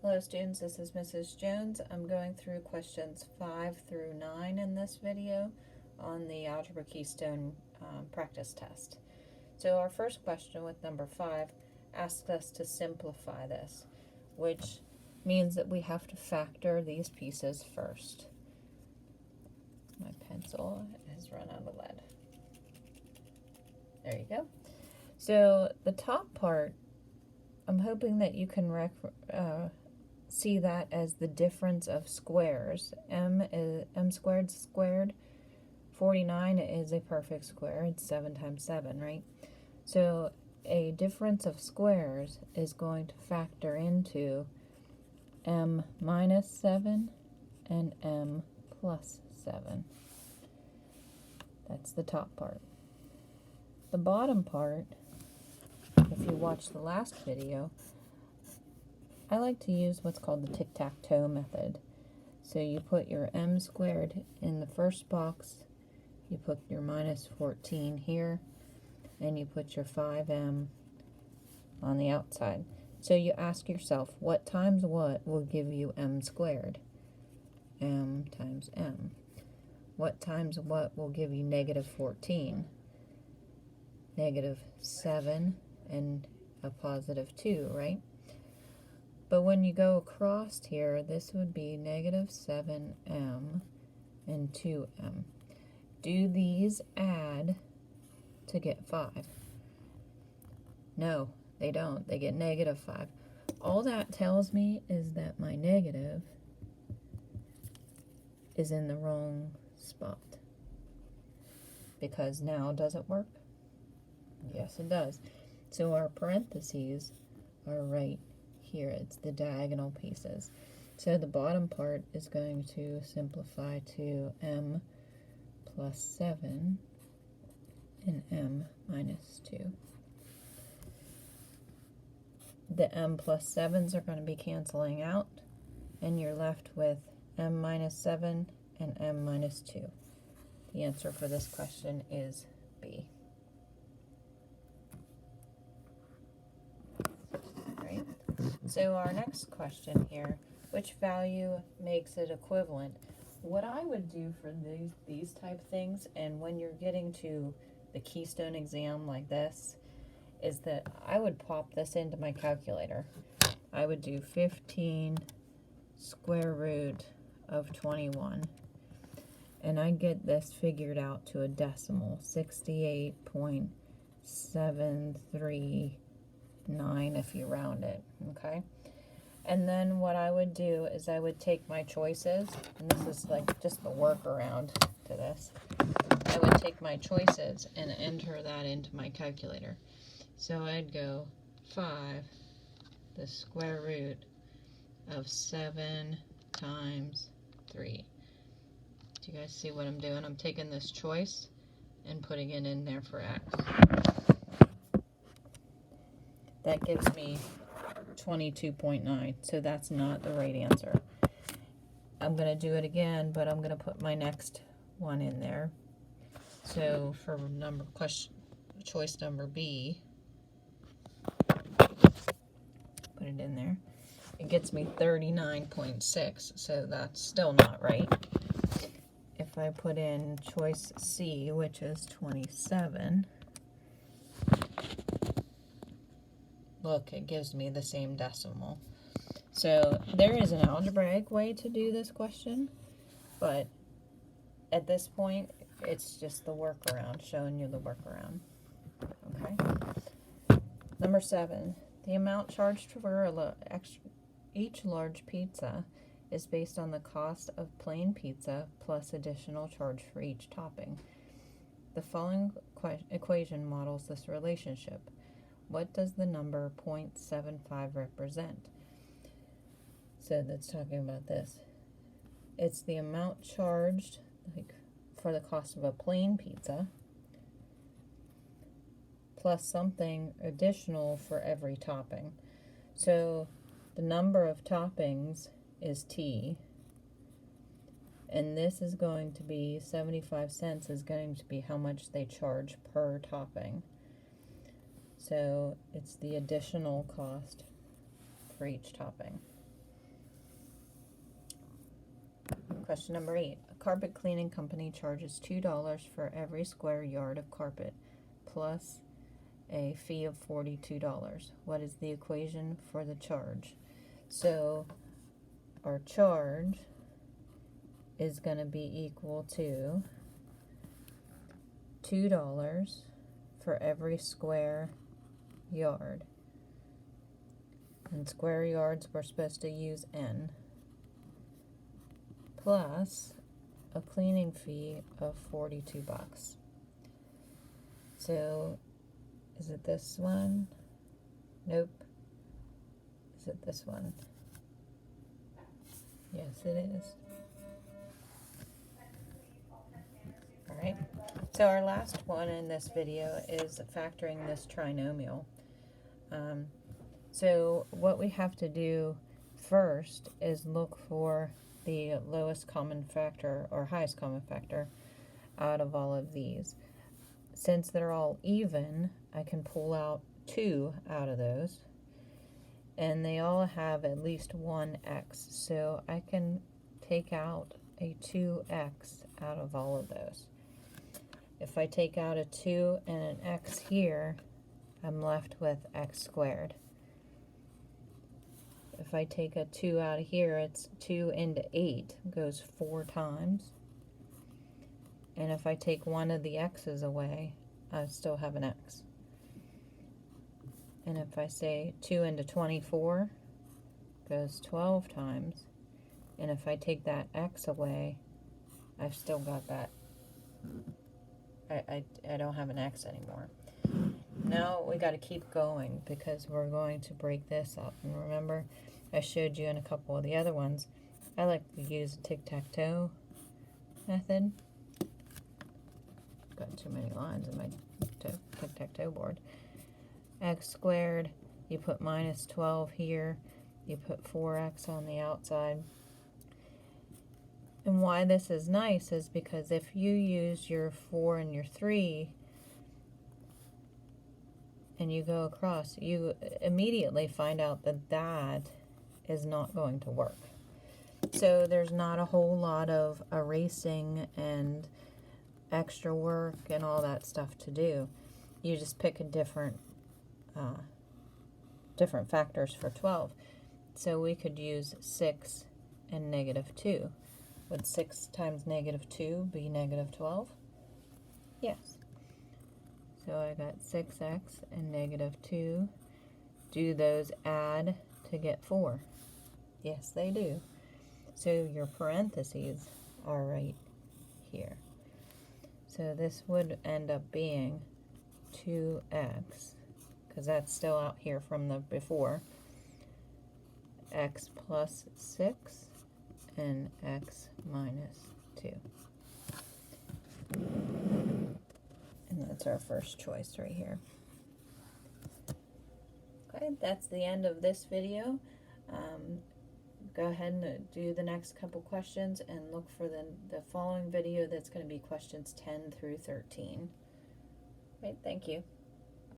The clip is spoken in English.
Hello students, this is Mrs. Jones. I'm going through questions 5 through 9 in this video on the Algebra Keystone practice test. So our first question with number 5 asks us to simplify this, which means that we have to factor these pieces first. My pencil has run out of lead. There you go. So the top part, I'm hoping that you can see that as the difference of squares. M squared squared. 49 is a perfect square. It's 7 times 7, right? So a difference of squares is going to factor into m minus 7 and m plus 7. That's the top part. The bottom part, if you watched the last video, I like to use what's called the tic-tac-toe method. So you put your m squared in the first box, you put your minus 14 here, and you put your 5m on the outside. So you ask yourself, what times what will give you m squared? M times m. What times what will give you negative 14? Negative 7 and a positive 2, right? But when you go across here, this would be negative 7m and 2m. Do these add to get 5? No, they don't. They get negative 5. All that tells me is that my negative is in the wrong spot. Because now, does it work? Yes, it does. So our parentheses are right here. It's the diagonal pieces. So the bottom part is going to simplify to m plus 7 and m minus 2. The m plus 7s are going to be canceling out, and you're left with m minus 7 and m minus 2. The answer for this question is B. Right? So our next question here, which value makes it equivalent? What I would do for these type things, and when you're getting to the Keystone exam like this, is that I would pop this into my calculator. I would do 15 square root of 21, and I get this figured out to a decimal, 68.739 if you round it, okay? And then what I would do is I would take my choices, and this is like just the workaround to this. I would take my choices and enter that into my calculator. So I'd go 5, the square root of 7 times 3. Do you guys see what I'm doing? I'm taking this choice and putting it in there for x. That gives me 22.9, so that's not the right answer. I'm going to do it again, but I'm going to put my next one in there. So for choice number B, put it in there. It gets me 39.6, so that's still not right. If I put in choice C, which is 27, look, it gives me the same decimal. So there is an algebraic way to do this question, but at this point, it's just the workaround, showing you the workaround. Okay. Number 7, the amount charged for each large pizza is based on the cost of plain pizza plus additional charge for each topping. The following equation models this relationship. What does the number 0.75 represent? So that's talking about this. It's the amount charged for the cost of a plain pizza plus something additional for every topping. So the number of toppings is T, and this is going to be 75 cents is going to be how much they charge per topping. So it's the additional cost for each topping. Question number 8. A carpet cleaning company charges $2 for every square yard of carpet, plus a fee of $42. What is the equation for the charge? So our charge is going to be equal to $2 for every square yard. And square yards, we're supposed to use N, plus a cleaning fee of $42. So, is it this one? Nope. Is it this one? Yes, it is. Alright, so our last one in this video is factoring this trinomial. So what we have to do first is look for the lowest common factor or highest common factor out of all of these. Since they're all even, I can pull out 2 out of those, and they all have at least one x, so I can take out a 2x out of all of those. If I take out a 2 and an x here, I'm left with x squared. If I take a 2 out of here, it's 2 into 8, goes 4 times. And if I take one of the x's away, I still have an x. And if I say 2 into 24, goes 12 times. And if I take that x away, I've still got that. I don't have an x anymore. Now we got to keep going because we're going to break this up. And remember, I showed you in a couple of the other ones, I like to use the tic-tac-toe method. Got too many lines in my tic-tac-toe board. X squared, you put minus 12 here, you put 4x on the outside. And why this is nice is because if you use your 4 and your 3 and you go across, you immediately find out that that is not going to work. So there's not a whole lot of erasing and extra work and all that stuff to do. You just pick a different factors for 12. So we could use 6 and negative 2. Would 6 times negative 2 be negative 12? Yes. So I got 6x and negative 2. Do those add to get 4? Yes, they do. So your parentheses are right here. So this would end up being 2x, because that's still out here from the before, x plus 6 and x minus 2. And that's our first choice right here. Okay, that's the end of this video. Go ahead and do the next couple questions and look for the following video that's going to be questions 10 through 13. Right, thank you.